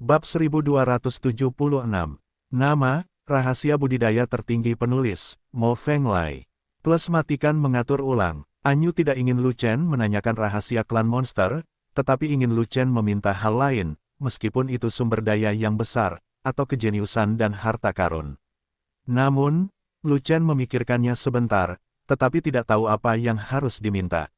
Bab 1276. Nama, rahasia budidaya tertinggi penulis, Mo Fenglai. Plus matikan mengatur ulang. Anyu tidak ingin Lu Chen menanyakan rahasia klan monster, tetapi ingin Lu Chen meminta hal lain, meskipun itu sumber daya yang besar, atau kejeniusan dan harta karun. Namun, Lu Chen memikirkannya sebentar, tetapi tidak tahu apa yang harus diminta.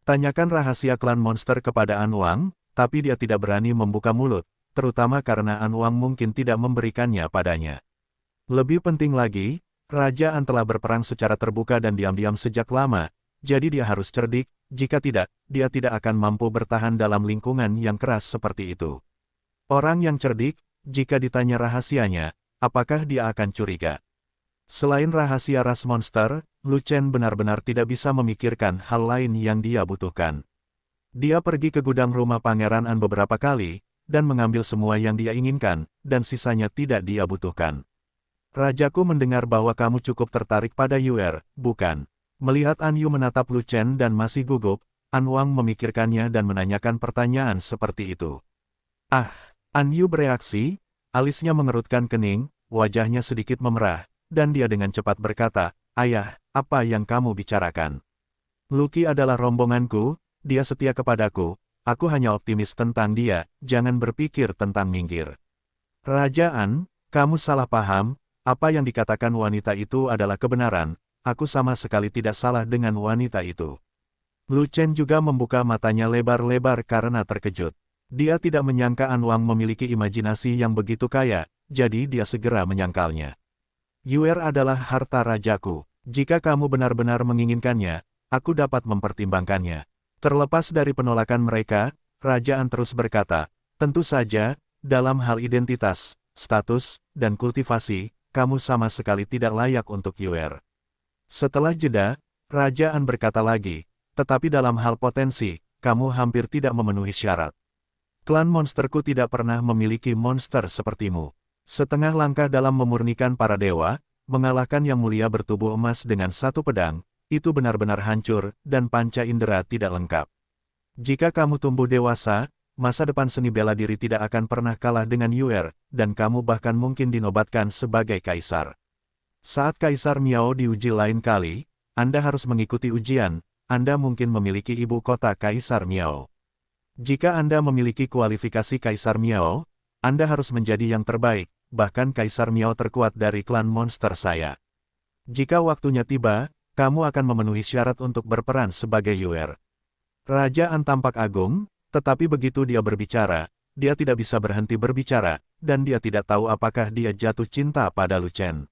Tanyakan rahasia klan monster kepada An Wang, tapi dia tidak berani membuka mulut, terutama karena An Wang mungkin tidak memberikannya padanya. Lebih penting lagi, Raja An telah berperang secara terbuka dan diam-diam sejak lama, jadi dia harus cerdik, jika tidak, dia tidak akan mampu bertahan dalam lingkungan yang keras seperti itu. Orang yang cerdik, jika ditanya rahasianya, apakah dia akan curiga? Selain rahasia ras monster, Lu Chen benar-benar tidak bisa memikirkan hal lain yang dia butuhkan. Dia pergi ke gudang rumah Pangeran An beberapa kali, dan mengambil semua yang dia inginkan, dan sisanya tidak dia butuhkan. Rajaku mendengar bahwa kamu cukup tertarik pada Yuer, bukan? Melihat An Yu menatap Lu Chen dan masih gugup, An Wang memikirkannya dan menanyakan pertanyaan seperti itu. Ah, An Yu bereaksi, alisnya mengerutkan kening, wajahnya sedikit memerah, dan dia dengan cepat berkata, "Ayah, apa yang kamu bicarakan? Lucky adalah rombonganku, dia setia kepadaku. Aku hanya optimis tentang dia, jangan berpikir tentang minggir." Raja An, kamu salah paham, apa yang dikatakan wanita itu adalah kebenaran, aku sama sekali tidak salah dengan wanita itu. Lu Chen juga membuka matanya lebar-lebar karena terkejut. Dia tidak menyangka An Wang memiliki imajinasi yang begitu kaya, jadi dia segera menyangkalnya. Yuer adalah harta rajaku, jika kamu benar-benar menginginkannya, aku dapat mempertimbangkannya. Terlepas dari penolakan mereka, Raja An terus berkata, tentu saja, dalam hal identitas, status, dan kultivasi, kamu sama sekali tidak layak untuk Yuer. Setelah jeda, Raja An berkata lagi, tetapi dalam hal potensi, kamu hampir tidak memenuhi syarat. Klan monsterku tidak pernah memiliki monster sepertimu. Setengah langkah dalam memurnikan para dewa, mengalahkan yang mulia bertubuh emas dengan satu pedang, itu benar-benar hancur, dan panca indera tidak lengkap. Jika kamu tumbuh dewasa, masa depan seni bela diri tidak akan pernah kalah dengan Yuer, dan kamu bahkan mungkin dinobatkan sebagai kaisar. Saat Kaisar Miao diuji lain kali, Anda harus mengikuti ujian, Anda mungkin memiliki ibu kota Kaisar Miao. Jika Anda memiliki kualifikasi Kaisar Miao, Anda harus menjadi yang terbaik, bahkan Kaisar Miao terkuat dari klan monster saya. Jika waktunya tiba, kamu akan memenuhi syarat untuk berperan sebagai Yuer. Raja An tampak agung, tetapi begitu dia berbicara, dia tidak bisa berhenti berbicara, dan dia tidak tahu apakah dia jatuh cinta pada Lu Chen.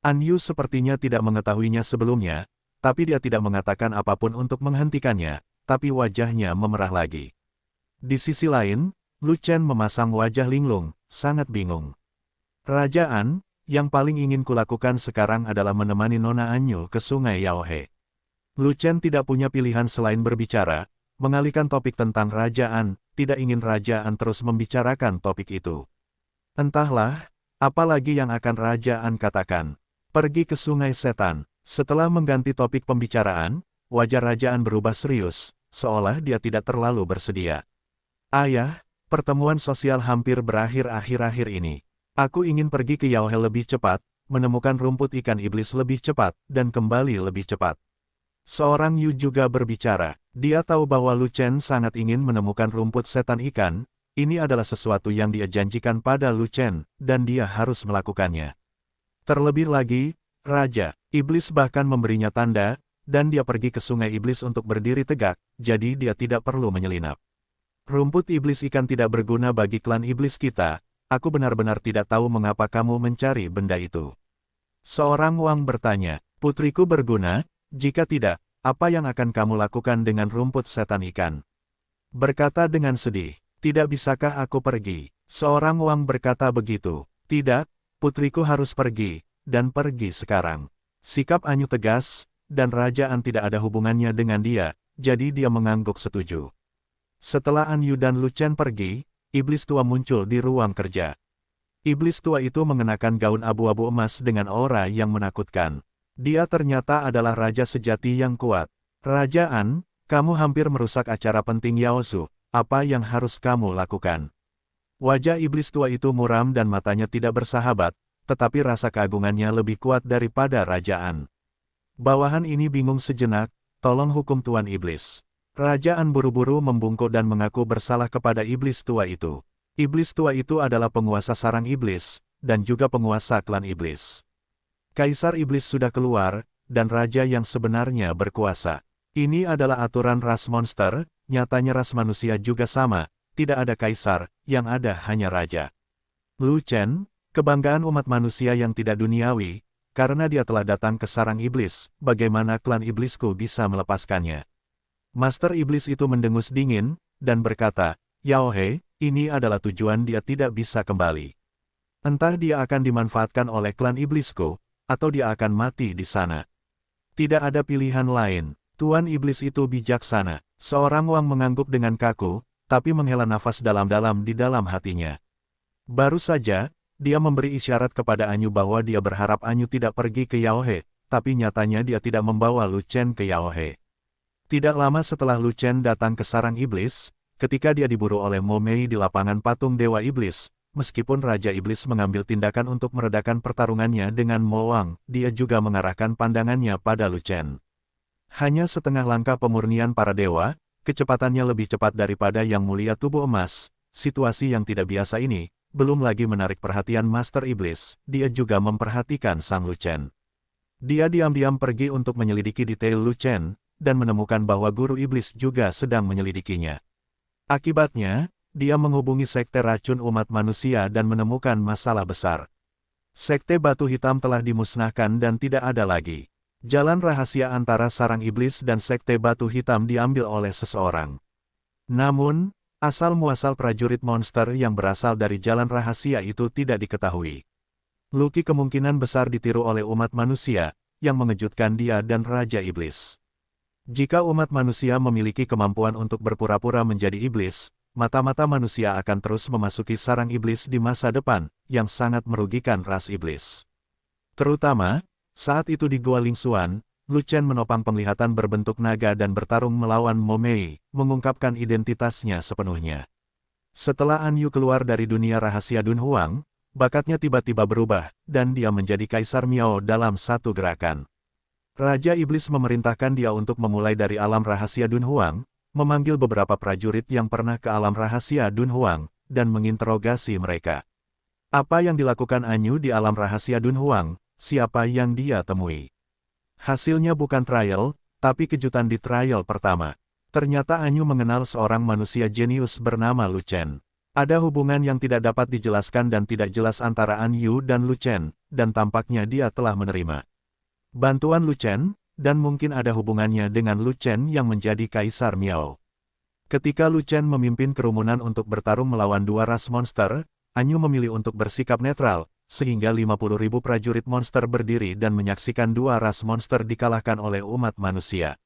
An Yu sepertinya tidak mengetahuinya sebelumnya, tapi dia tidak mengatakan apapun untuk menghentikannya, tapi wajahnya memerah lagi. Di sisi lain, Lu Chen memasang wajah linglung, sangat bingung. Raja An, yang paling ingin kulakukan sekarang adalah menemani Nona Anyu ke sungai Yaohe. Lu Chen tidak punya pilihan selain berbicara, mengalihkan topik tentang Raja An, tidak ingin Raja An terus membicarakan topik itu. Entahlah, apa lagi yang akan Raja An katakan. Pergi ke sungai setan. Setelah mengganti topik pembicaraan, wajah Raja An berubah serius, seolah dia tidak terlalu bersedia. Ayah, pertemuan sosial hampir berakhir akhir-akhir ini. Aku ingin pergi ke Yaohe lebih cepat, menemukan rumput ikan iblis lebih cepat, dan kembali lebih cepat. Seorang Yu juga berbicara. Dia tahu bahwa Lu Chen sangat ingin menemukan rumput setan ikan, ini adalah sesuatu yang dia janjikan pada Lu Chen, dan dia harus melakukannya. Terlebih lagi, Raja Iblis bahkan memberinya tanda, dan dia pergi ke sungai iblis untuk berdiri tegak, jadi dia tidak perlu menyelinap. Rumput iblis ikan tidak berguna bagi klan iblis kita. Aku benar-benar tidak tahu mengapa kamu mencari benda itu. Seorang Wang bertanya, putriku berguna, jika tidak, apa yang akan kamu lakukan dengan rumput setan ikan? Berkata dengan sedih, tidak bisakah aku pergi? Seorang Wang berkata begitu, tidak, putriku harus pergi, dan pergi sekarang. Sikap Anyu tegas, dan Raja An tidak ada hubungannya dengan dia, jadi dia mengangguk setuju. Setelah Anyu dan Lu Chen pergi, iblis tua muncul di ruang kerja. Iblis tua itu mengenakan gaun abu-abu emas dengan aura yang menakutkan. Dia ternyata adalah raja sejati yang kuat. Raja An, kamu hampir merusak acara penting Yaosu, apa yang harus kamu lakukan? Wajah iblis tua itu muram dan matanya tidak bersahabat, tetapi rasa keagungannya lebih kuat daripada rajaan. Bawahan ini bingung sejenak, tolong hukum Tuan Iblis. Rajaan buru-buru membungkuk dan mengaku bersalah kepada iblis tua itu. Iblis tua itu adalah penguasa sarang iblis, dan juga penguasa klan iblis. Kaisar iblis sudah keluar, dan raja yang sebenarnya berkuasa. Ini adalah aturan ras monster, nyatanya ras manusia juga sama, tidak ada kaisar, yang ada hanya raja. Lu Chen, kebanggaan umat manusia yang tidak duniawi, karena dia telah datang ke sarang iblis, bagaimana klan iblisku bisa melepaskannya? Master iblis itu mendengus dingin, dan berkata, Yao He, ini adalah tujuan dia tidak bisa kembali. Entah dia akan dimanfaatkan oleh klan iblisku, atau dia akan mati di sana. Tidak ada pilihan lain. Tuan iblis itu bijaksana. Seorang Wang mengangguk dengan kaku, tapi menghela nafas dalam-dalam di dalam hatinya. Baru saja, dia memberi isyarat kepada Anyu bahwa dia berharap Anyu tidak pergi ke Yao He, tapi nyatanya dia tidak membawa Lu Chen ke Yao He. Tidak lama setelah Lu Chen datang ke sarang iblis, ketika dia diburu oleh Mo Mei di lapangan patung Dewa Iblis, meskipun Raja Iblis mengambil tindakan untuk meredakan pertarungannya dengan Mo Wang, dia juga mengarahkan pandangannya pada Lu Chen. Hanya setengah langkah pemurnian para dewa, kecepatannya lebih cepat daripada Yang Mulia Tubuh Emas. Situasi yang tidak biasa ini, belum lagi menarik perhatian Master Iblis, dia juga memperhatikan Sang Lu Chen. Dia diam-diam pergi untuk menyelidiki detail Lu Chen, dan menemukan bahwa Guru Iblis juga sedang menyelidikinya. Akibatnya, dia menghubungi Sekte Racun Umat Manusia dan menemukan masalah besar. Sekte Batu Hitam telah dimusnahkan dan tidak ada lagi. Jalan rahasia antara sarang iblis dan Sekte Batu Hitam diambil oleh seseorang. Namun, asal-muasal prajurit monster yang berasal dari jalan rahasia itu tidak diketahui. Lucky kemungkinan besar ditiru oleh umat manusia, yang mengejutkan dia dan Raja Iblis. Jika umat manusia memiliki kemampuan untuk berpura-pura menjadi iblis, mata-mata manusia akan terus memasuki sarang iblis di masa depan, yang sangat merugikan ras iblis. Terutama, saat itu di Gua Lingxuan, Lu Chen menopang penglihatan berbentuk naga dan bertarung melawan Mo Mei, mengungkapkan identitasnya sepenuhnya. Setelah An Yu keluar dari dunia rahasia Dun Huang, bakatnya tiba-tiba berubah, dan dia menjadi Kaisar Miao dalam satu gerakan. Raja Iblis memerintahkan dia untuk memulai dari alam rahasia Dun Huang, memanggil beberapa prajurit yang pernah ke alam rahasia Dun Huang, dan menginterogasi mereka. Apa yang dilakukan Anyu di alam rahasia Dun Huang, siapa yang dia temui? Hasilnya bukan trial, tapi kejutan di trial pertama. Ternyata Anyu mengenal seorang manusia jenius bernama Lu Chen. Ada hubungan yang tidak dapat dijelaskan dan tidak jelas antara Anyu dan Lu Chen, dan tampaknya dia telah menerima bantuan Lu Chen, dan mungkin ada hubungannya dengan Lu Chen yang menjadi Kaisar Miao. Ketika Lu Chen memimpin kerumunan untuk bertarung melawan dua ras monster, Anyu memilih untuk bersikap netral, sehingga 50.000 prajurit monster berdiri dan menyaksikan dua ras monster dikalahkan oleh umat manusia.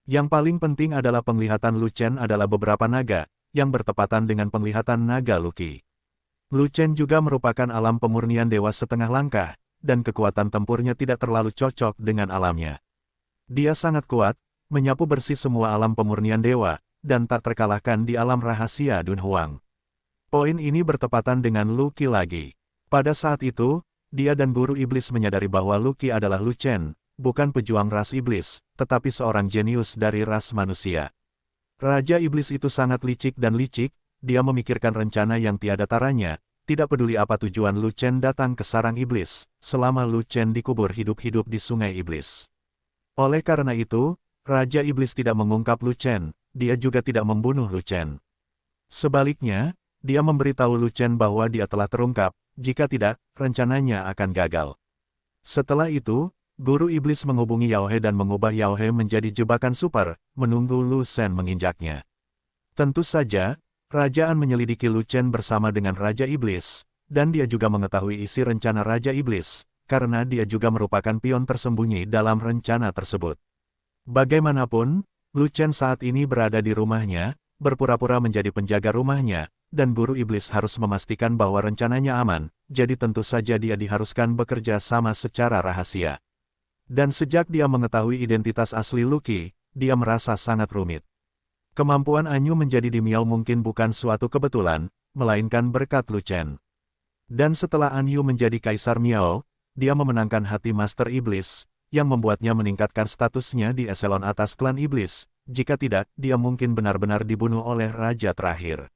Yang paling penting adalah penglihatan Lu Chen adalah beberapa naga, yang bertepatan dengan penglihatan naga Lucky. Lu Chen juga merupakan alam pemurnian dewa setengah langkah, dan kekuatan tempurnya tidak terlalu cocok dengan alamnya. Dia sangat kuat, menyapu bersih semua alam pemurnian dewa, dan tak terkalahkan di alam rahasia Dun Huang. Poin ini bertepatan dengan Lucky lagi. Pada saat itu, dia dan Guru Iblis menyadari bahwa Lucky adalah Lu Chen, bukan pejuang ras iblis, tetapi seorang jenius dari ras manusia. Raja Iblis itu sangat licik dan licik, dia memikirkan rencana yang tiada taranya, tidak peduli apa tujuan Lu Chen datang ke sarang iblis, selama Lu Chen dikubur hidup-hidup di sungai iblis. Oleh karena itu, Raja Iblis tidak mengungkap Lu Chen, dia juga tidak membunuh Lu Chen. Sebaliknya, dia memberitahu Lu Chen bahwa dia telah terungkap, jika tidak, rencananya akan gagal. Setelah itu, Guru Iblis menghubungi Yao He dan mengubah Yao He menjadi jebakan super, menunggu Lu Shen menginjaknya. Tentu saja, Kerajaan menyelidiki Lu Chen bersama dengan Raja Iblis, dan dia juga mengetahui isi rencana Raja Iblis, karena dia juga merupakan pion tersembunyi dalam rencana tersebut. Bagaimanapun, Lu Chen saat ini berada di rumahnya, berpura-pura menjadi penjaga rumahnya, dan Guru Iblis harus memastikan bahwa rencananya aman, jadi tentu saja dia diharuskan bekerja sama secara rahasia. Dan sejak dia mengetahui identitas asli Lucky, dia merasa sangat rumit. Kemampuan Anyu menjadi di Miao mungkin bukan suatu kebetulan, melainkan berkat Lu Chen. Dan setelah An Yu menjadi Kaisar Miao, dia memenangkan hati Master Iblis, yang membuatnya meningkatkan statusnya di eselon atas klan Iblis. Jika tidak, dia mungkin benar-benar dibunuh oleh Raja terakhir.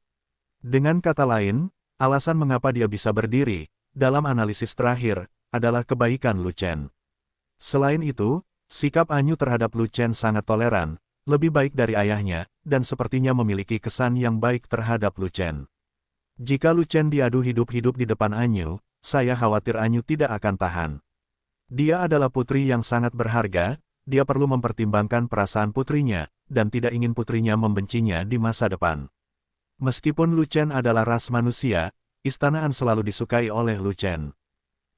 Dengan kata lain, alasan mengapa dia bisa berdiri, dalam analisis terakhir, adalah kebaikan Lu Chen. Selain itu, sikap An Yu terhadap Lu Chen sangat toleran, lebih baik dari ayahnya, dan sepertinya memiliki kesan yang baik terhadap Lu Chen. Jika Lu Chen diadu hidup-hidup di depan An Yu, saya khawatir An Yu tidak akan tahan. Dia adalah putri yang sangat berharga, dia perlu mempertimbangkan perasaan putrinya, dan tidak ingin putrinya membencinya di masa depan. Meskipun Lu Chen adalah ras manusia, Istana An selalu disukai oleh Lu Chen.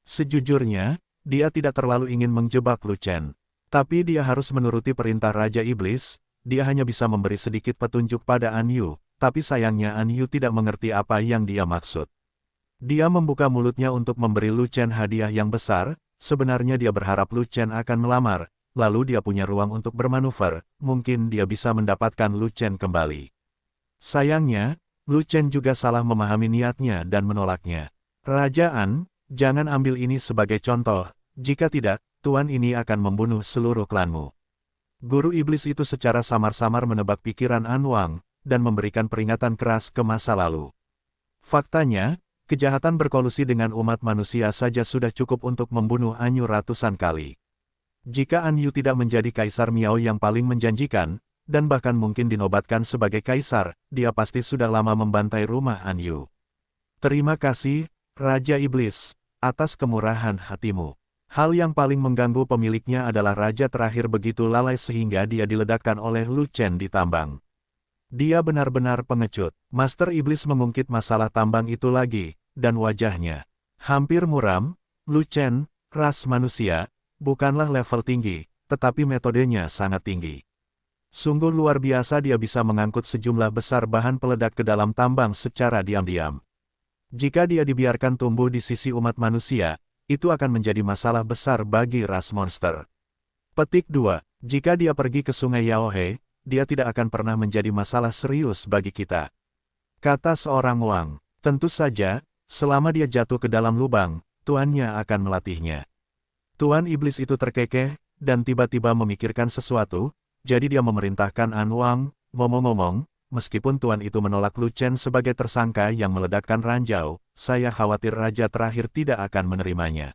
Sejujurnya, dia tidak terlalu ingin menjebak Lu Chen. Tapi dia harus menuruti perintah Raja Iblis, dia hanya bisa memberi sedikit petunjuk pada An Yu, tapi sayangnya An Yu tidak mengerti apa yang dia maksud. Dia membuka mulutnya untuk memberi Lu Chen hadiah yang besar, sebenarnya dia berharap Lu Chen akan melamar, lalu dia punya ruang untuk bermanuver, mungkin dia bisa mendapatkan Lu Chen kembali. Sayangnya, Lu Chen juga salah memahami niatnya dan menolaknya. Raja An, jangan ambil ini sebagai contoh, jika tidak, Tuan ini akan membunuh seluruh klanmu. Guru iblis itu secara samar-samar menebak pikiran An Wang, dan memberikan peringatan keras ke masa lalu. Faktanya, kejahatan berkolusi dengan umat manusia saja sudah cukup untuk membunuh An Yu ratusan kali. Jika An Yu tidak menjadi Kaisar Miao yang paling menjanjikan, dan bahkan mungkin dinobatkan sebagai Kaisar, dia pasti sudah lama membantai rumah An Yu. Terima kasih, Raja Iblis, atas kemurahan hatimu. Hal yang paling mengganggu pemiliknya adalah raja terakhir begitu lalai sehingga dia diledakkan oleh Lu Chen di tambang. Dia benar-benar pengecut. Master Iblis mengungkit masalah tambang itu lagi, dan wajahnya hampir muram. Lu Chen, ras manusia, bukanlah level tinggi, tetapi metodenya sangat tinggi. Sungguh luar biasa dia bisa mengangkut sejumlah besar bahan peledak ke dalam tambang secara diam-diam. Jika dia dibiarkan tumbuh di sisi umat manusia, itu akan menjadi masalah besar bagi ras monster. Petik 2. Jika dia pergi ke sungai Yaohe, dia tidak akan pernah menjadi masalah serius bagi kita. Kata seorang Wang. Tentu saja, selama dia jatuh ke dalam lubang, tuannya akan melatihnya. Tuan iblis itu terkekeh, dan tiba-tiba memikirkan sesuatu, jadi dia memerintahkan An Wang, ngomong-ngomong, meskipun tuan itu menolak Lu Chen sebagai tersangka yang meledakkan ranjau, saya khawatir raja terakhir tidak akan menerimanya.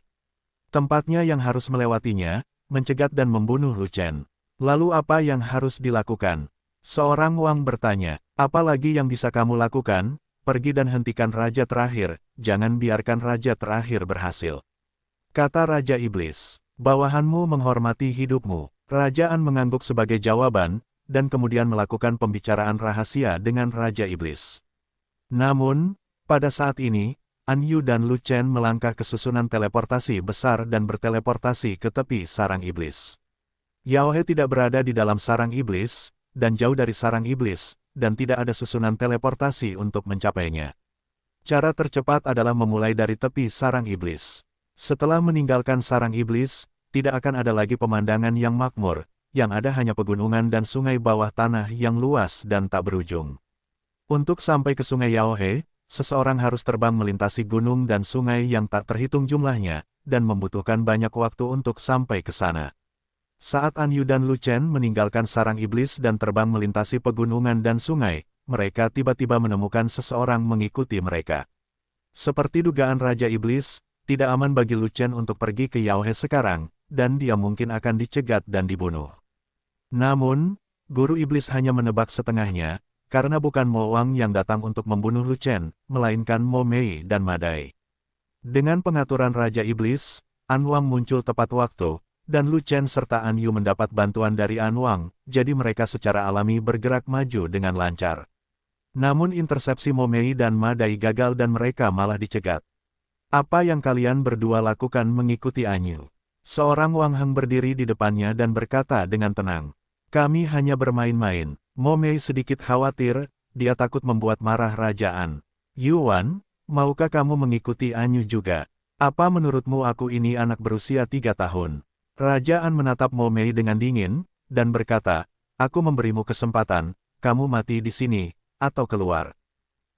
Tempatnya yang harus melewatinya, mencegat dan membunuh Lu Chen. Lalu apa yang harus dilakukan? Seorang Wang bertanya, apa lagi yang bisa kamu lakukan? Pergi dan hentikan raja terakhir, jangan biarkan raja terakhir berhasil. Kata Raja Iblis, bawahanmu menghormati hidupmu. Raja An mengangguk sebagai jawaban, dan kemudian melakukan pembicaraan rahasia dengan Raja Iblis. Namun, pada saat ini, An Yu dan Lu Chen melangkah ke susunan teleportasi besar dan berteleportasi ke tepi sarang iblis. Yaohe tidak berada di dalam sarang iblis, dan jauh dari sarang iblis, dan tidak ada susunan teleportasi untuk mencapainya. Cara tercepat adalah memulai dari tepi sarang iblis. Setelah meninggalkan sarang iblis, tidak akan ada lagi pemandangan yang makmur, yang ada hanya pegunungan dan sungai bawah tanah yang luas dan tak berujung. Untuk sampai ke sungai Yaohe, seseorang harus terbang melintasi gunung dan sungai yang tak terhitung jumlahnya, dan membutuhkan banyak waktu untuk sampai ke sana. Saat An Yu dan Lu Chen meninggalkan sarang iblis dan terbang melintasi pegunungan dan sungai, mereka tiba-tiba menemukan seseorang mengikuti mereka. Seperti dugaan Raja Iblis, tidak aman bagi Lu Chen untuk pergi ke Yaohe sekarang, dan dia mungkin akan dicegat dan dibunuh. Namun, Guru Iblis hanya menebak setengahnya, karena bukan Mo Wang yang datang untuk membunuh Lu Chen, melainkan Mo Mei dan Ma Dai. Dengan pengaturan Raja Iblis, An Wang muncul tepat waktu, dan Lu Chen serta An Yu mendapat bantuan dari An Wang, jadi mereka secara alami bergerak maju dengan lancar. Namun intersepsi Mo Mei dan Ma Dai gagal dan mereka malah dicegat. Apa yang kalian berdua lakukan mengikuti An Yu? Seorang Wang Heng berdiri di depannya dan berkata dengan tenang. Kami hanya bermain-main. Mo Mei sedikit khawatir, dia takut membuat marah Raja An. Yuan, maukah kamu mengikuti An Yu juga? Apa menurutmu aku ini anak berusia 3 tahun? Raja An menatap Mo Mei dengan dingin, dan berkata, aku memberimu kesempatan, kamu mati di sini, atau keluar.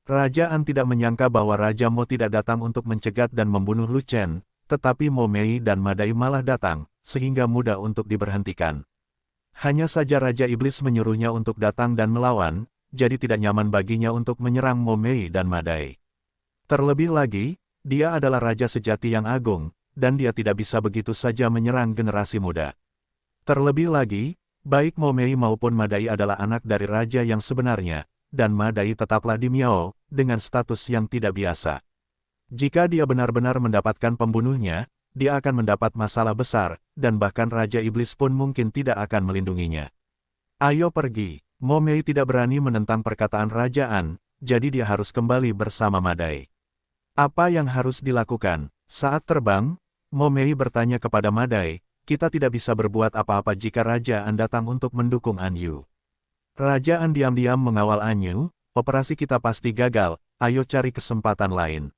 Raja An tidak menyangka bahwa Raja Mo tidak datang untuk mencegat dan membunuh Lu Chen, tetapi Mo Mei dan Madai malah datang, sehingga mudah untuk diberhentikan. Hanya saja Raja Iblis menyuruhnya untuk datang dan melawan, jadi tidak nyaman baginya untuk menyerang Mo Mei dan Madai. Terlebih lagi, dia adalah raja sejati yang agung, dan dia tidak bisa begitu saja menyerang generasi muda. Terlebih lagi, baik Mo Mei maupun Madai adalah anak dari raja yang sebenarnya, dan Madai tetaplah di Miao, dengan status yang tidak biasa. Jika dia benar-benar mendapatkan pembunuhnya, dia akan mendapat masalah besar, dan bahkan Raja Iblis pun mungkin tidak akan melindunginya. Ayo pergi. Mo Mei tidak berani menentang perkataan Raja An, jadi dia harus kembali bersama Madai. Apa yang harus dilakukan? Saat terbang, Mo Mei bertanya kepada Madai, kita tidak bisa berbuat apa-apa jika Raja An datang untuk mendukung An Yu. Raja An diam-diam mengawal An Yu, operasi kita pasti gagal, ayo cari kesempatan lain.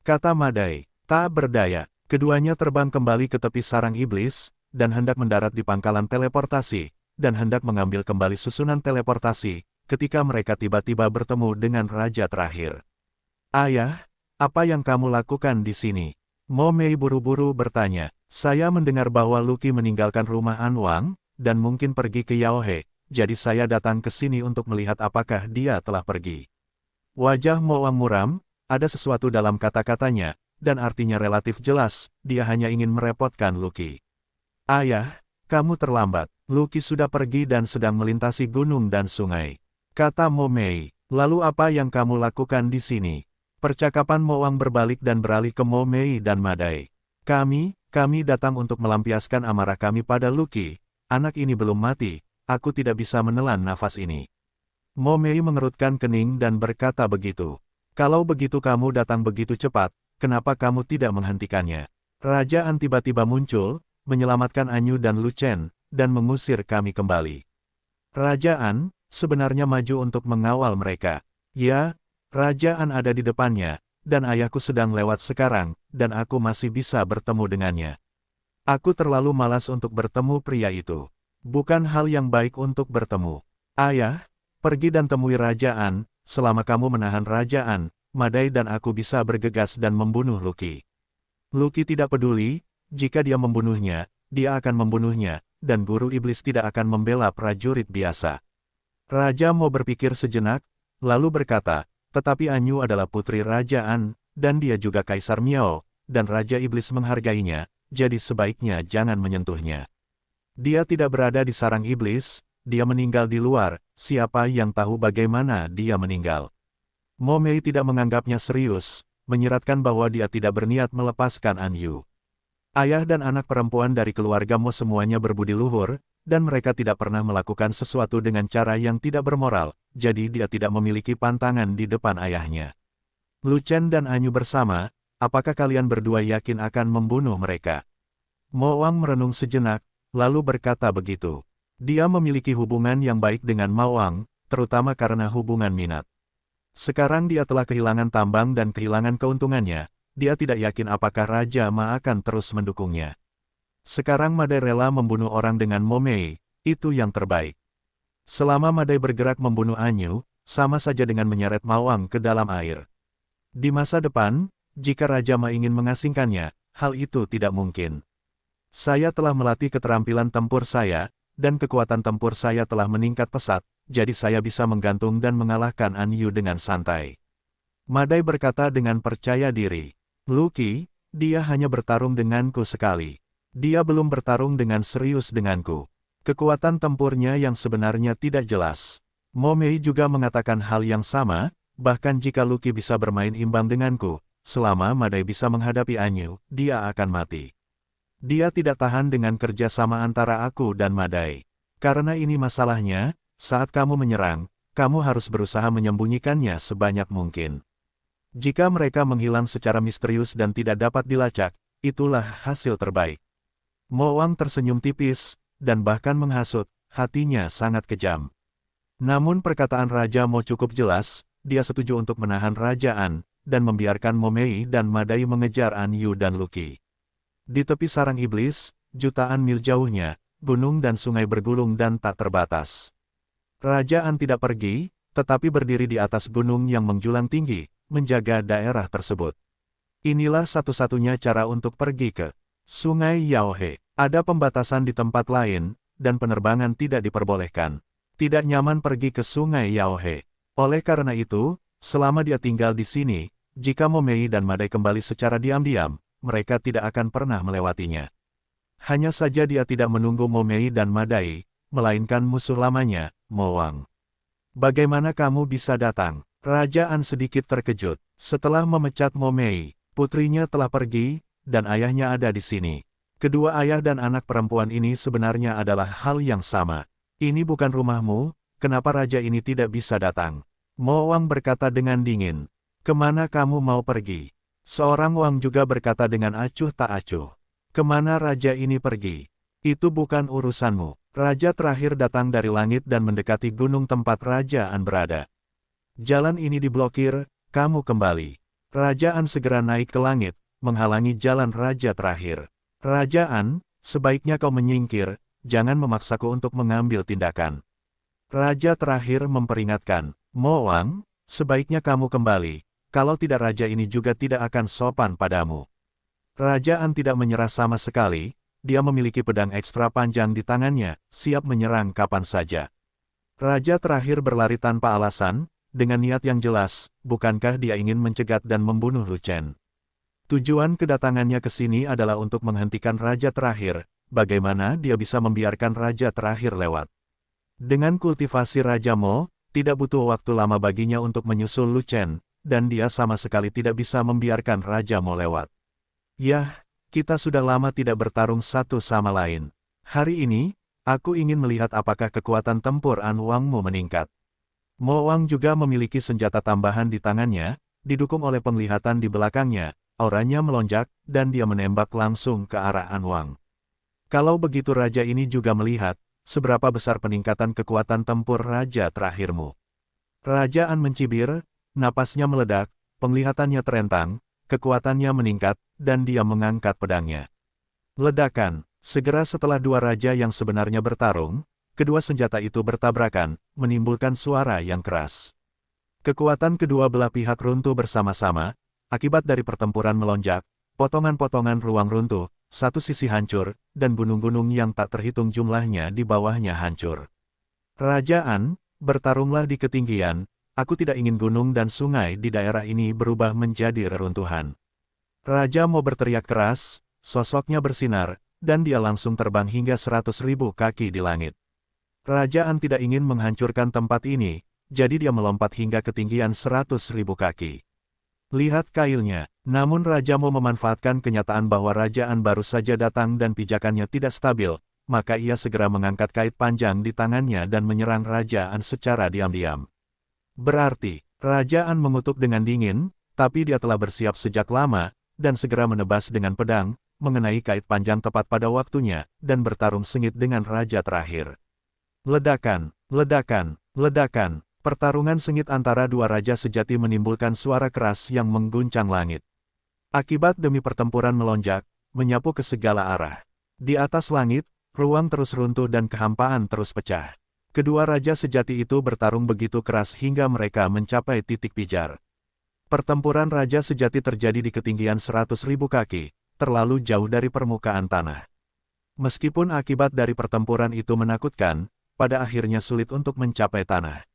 Kata Madai, tak berdaya, keduanya terbang kembali ke tepi sarang iblis, dan hendak mendarat di pangkalan teleportasi, dan hendak mengambil kembali susunan teleportasi, ketika mereka tiba-tiba bertemu dengan Raja terakhir. Ayah, apa yang kamu lakukan di sini? Mo Mei buru-buru bertanya, saya mendengar bahwa Luqi meninggalkan rumah An Wang, dan mungkin pergi ke Yaohe. Jadi saya datang ke sini untuk melihat apakah dia telah pergi. Wajah Mo Wang muram, ada sesuatu dalam kata-katanya, dan artinya relatif jelas, dia hanya ingin merepotkan Luqi. Ayah, kamu terlambat, Luqi sudah pergi dan sedang melintasi gunung dan sungai. Kata Mo Mei, lalu apa yang kamu lakukan di sini? Percakapan Mo Wang berbalik dan beralih ke Mo Mei dan Madai. Kami datang untuk melampiaskan amarah kami pada Luqi, anak ini belum mati. Aku tidak bisa menelan nafas ini. Mo Mei mengerutkan kening dan berkata begitu. Kalau begitu kamu datang begitu cepat, kenapa kamu tidak menghentikannya? Raja An tiba-tiba muncul, menyelamatkan An Yu dan Lu Chen, dan mengusir kami kembali. Raja An, sebenarnya maju untuk mengawal mereka. Ya, Raja An ada di depannya, dan ayahku sedang lewat sekarang, dan aku masih bisa bertemu dengannya. Aku terlalu malas untuk bertemu pria itu. Bukan hal yang baik untuk bertemu. Ayah, pergi dan temui Raja An, selama kamu menahan Raja An, Madai dan aku bisa bergegas dan membunuh Luqi. Luqi tidak peduli, jika dia membunuhnya, dia akan membunuhnya, dan guru iblis tidak akan membela prajurit biasa. Raja Mo berpikir sejenak, lalu berkata, tetapi An Yu adalah putri Raja An, dan dia juga Kaisar Miao, dan Raja Iblis menghargainya, jadi sebaiknya jangan menyentuhnya. Dia tidak berada di sarang iblis, dia meninggal di luar, siapa yang tahu bagaimana dia meninggal. Mo Mei tidak menganggapnya serius, menyiratkan bahwa dia tidak berniat melepaskan An Yu. Ayah dan anak perempuan dari keluarga Mo semuanya berbudi luhur, dan mereka tidak pernah melakukan sesuatu dengan cara yang tidak bermoral, jadi dia tidak memiliki pantangan di depan ayahnya. Lu Chen dan An Yu bersama, apakah kalian berdua yakin akan membunuh mereka? Mo Wang merenung sejenak, lalu berkata begitu. Dia memiliki hubungan yang baik dengan Ma Wang, terutama karena hubungan minat. Sekarang dia telah kehilangan tambang dan kehilangan keuntungannya, dia tidak yakin apakah Raja Ma akan terus mendukungnya. Sekarang Madai rela membunuh orang dengan Mo Mei, itu yang terbaik. Selama Madai bergerak membunuh An Yu, sama saja dengan menyeret Ma Wang ke dalam air. Di masa depan, jika Raja Ma ingin mengasingkannya, hal itu tidak mungkin. Saya telah melatih keterampilan tempur saya, dan kekuatan tempur saya telah meningkat pesat, jadi saya bisa menggantung dan mengalahkan An Yu dengan santai. Madai berkata dengan percaya diri. Luqi, dia hanya bertarung denganku sekali. Dia belum bertarung dengan serius denganku. Kekuatan tempurnya yang sebenarnya tidak jelas. Mo Mei juga mengatakan hal yang sama, bahkan jika Luqi bisa bermain imbang denganku, selama Madai bisa menghadapi An Yu, dia akan mati. Dia tidak tahan dengan kerjasama antara aku dan Madai. Karena ini masalahnya, saat kamu menyerang, kamu harus berusaha menyembunyikannya sebanyak mungkin. Jika mereka menghilang secara misterius dan tidak dapat dilacak, itulah hasil terbaik. Mo Wang tersenyum tipis, dan bahkan menghasut, hatinya sangat kejam. Namun perkataan Raja Mo cukup jelas, dia setuju untuk menahan Raja An, dan membiarkan Mo Mei dan Madai mengejar An Yu dan Luqi. Di tepi sarang iblis, jutaan mil jauhnya, gunung dan sungai bergulung dan tak terbatas. Raja An tidak pergi, tetapi berdiri di atas gunung yang menjulang tinggi, menjaga daerah tersebut. Inilah satu-satunya cara untuk pergi ke Sungai Yaohe. Ada pembatasan di tempat lain, dan penerbangan tidak diperbolehkan. Tidak nyaman pergi ke Sungai Yaohe. Oleh karena itu, selama dia tinggal di sini, jika Momei dan Madai kembali secara diam-diam, mereka tidak akan pernah melewatinya. Hanya saja dia tidak menunggu Momei dan Madai, melainkan musuh lamanya, Mo Wang. Bagaimana kamu bisa datang? Raja An sedikit terkejut. Setelah memecat Momei, putrinya telah pergi, dan ayahnya ada di sini. Kedua ayah dan anak perempuan ini sebenarnya adalah hal yang sama. Ini bukan rumahmu, kenapa raja ini tidak bisa datang? Mo Wang berkata dengan dingin. Kemana kamu mau pergi? Seorang Wang juga berkata dengan acuh tak acuh. Kemana raja ini pergi? Itu bukan urusanmu. Raja terakhir datang dari langit dan mendekati gunung tempat Raja An berada. Jalan ini diblokir, kamu kembali. Raja An segera naik ke langit, menghalangi jalan raja terakhir. Raja An, sebaiknya kau menyingkir, jangan memaksaku untuk mengambil tindakan. Raja terakhir memperingatkan, Mo Wang, sebaiknya kamu kembali, kalau tidak raja ini juga tidak akan sopan padamu. Raja An tidak menyerah sama sekali, dia memiliki pedang ekstra panjang di tangannya, siap menyerang kapan saja. Raja terakhir berlari tanpa alasan, dengan niat yang jelas, bukankah dia ingin mencegat dan membunuh Lu Chen? Tujuan kedatangannya ke sini adalah untuk menghentikan raja terakhir, bagaimana dia bisa membiarkan raja terakhir lewat. Dengan kultivasi Raja Mo, tidak butuh waktu lama baginya untuk menyusul Lu Chen, dan dia sama sekali tidak bisa membiarkan Raja Mo lewat. Yah, kita sudah lama tidak bertarung satu sama lain. Hari ini, aku ingin melihat apakah kekuatan tempur An Wangmu meningkat. Mo Wang juga memiliki senjata tambahan di tangannya, didukung oleh penglihatan di belakangnya, auranya melonjak, dan dia menembak langsung ke arah An Wang. Kalau begitu raja ini juga melihat, seberapa besar peningkatan kekuatan tempur raja terakhirmu. Raja An mencibir, napasnya meledak, penglihatannya terentang, kekuatannya meningkat, dan dia mengangkat pedangnya. Ledakan, segera setelah dua raja yang sebenarnya bertarung, kedua senjata itu bertabrakan, menimbulkan suara yang keras. Kekuatan kedua belah pihak runtuh bersama-sama, akibat dari pertempuran melonjak, potongan-potongan ruang runtuh, satu sisi hancur, dan gunung-gunung yang tak terhitung jumlahnya di bawahnya hancur. Raja An, bertarunglah di ketinggian, aku tidak ingin gunung dan sungai di daerah ini berubah menjadi reruntuhan. Raja Mo berteriak keras, sosoknya bersinar, dan dia langsung terbang hingga 100.000 kaki di langit. Raja An tidak ingin menghancurkan tempat ini, jadi dia melompat hingga ketinggian 100.000 kaki. Lihat kailnya, namun Raja Mo memanfaatkan kenyataan bahwa Raja An baru saja datang dan pijakannya tidak stabil, maka ia segera mengangkat kait panjang di tangannya dan menyerang Raja An secara diam-diam. Berarti, Raja An mengutuk dengan dingin, tapi dia telah bersiap sejak lama, dan segera menebas dengan pedang, mengenai kait panjang tepat pada waktunya, dan bertarung sengit dengan Raja terakhir. Ledakan, ledakan, ledakan, pertarungan sengit antara dua raja sejati menimbulkan suara keras yang mengguncang langit. Akibat demi pertempuran melonjak, menyapu ke segala arah. Di atas langit, ruang terus runtuh dan kehampaan terus pecah. Kedua raja sejati itu bertarung begitu keras hingga mereka mencapai titik pijar. Pertempuran raja sejati terjadi di ketinggian 100.000 kaki, terlalu jauh dari permukaan tanah. Meskipun akibat dari pertempuran itu menakutkan, pada akhirnya sulit untuk mencapai tanah.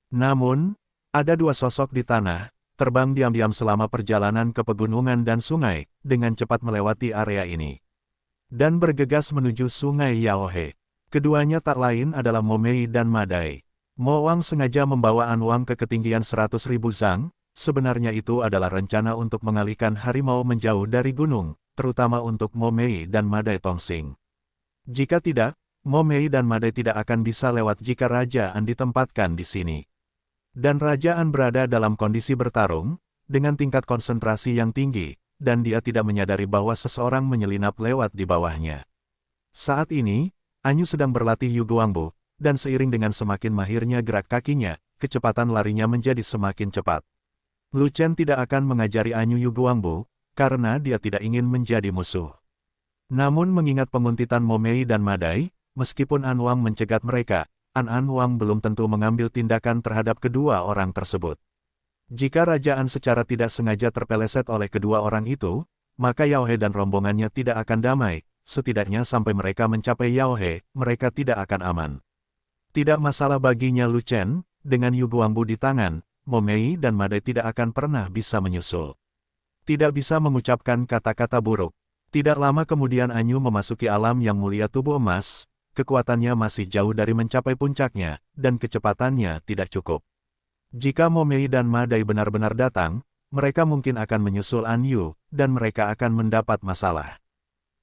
Namun, ada dua sosok di tanah, terbang diam-diam selama perjalanan ke pegunungan dan sungai, dengan cepat melewati area ini. Dan bergegas menuju Sungai Yaohe. Keduanya tak lain adalah Momei dan Madai. Mo Wang sengaja membawa An Wang ke ketinggian 100.000 zang, sebenarnya itu adalah rencana untuk mengalihkan harimau menjauh dari gunung, terutama untuk Momei dan Madai Tongsing. Jika tidak, Momei dan Madai tidak akan bisa lewat jika Raja An ditempatkan di sini. Dan Raja An berada dalam kondisi bertarung, dengan tingkat konsentrasi yang tinggi, dan dia tidak menyadari bahwa seseorang menyelinap lewat di bawahnya. Saat ini, Anyu sedang berlatih Yu Guangbu, dan seiring dengan semakin mahirnya gerak kakinya, kecepatan larinya menjadi semakin cepat. Lu Chen tidak akan mengajari Anyu Yu Guangbu, karena dia tidak ingin menjadi musuh. Namun mengingat penguntitan Momei dan Madai, meskipun An Wang mencegat mereka, An Wang belum tentu mengambil tindakan terhadap kedua orang tersebut. Jika Raja An secara tidak sengaja terpeleset oleh kedua orang itu, maka Yao He dan rombongannya tidak akan damai, setidaknya sampai mereka mencapai Yao He, mereka tidak akan aman. Tidak masalah baginya Lu Chen, dengan Yu Guangbu di tangan, Mo Mei dan Madai tidak akan pernah bisa menyusul. Tidak bisa mengucapkan kata-kata buruk. Tidak lama kemudian Anyu memasuki alam yang mulia tubuh emas, kekuatannya masih jauh dari mencapai puncaknya, dan kecepatannya tidak cukup. Jika Mo Mei dan Madai benar-benar datang, mereka mungkin akan menyusul Anyu, dan mereka akan mendapat masalah.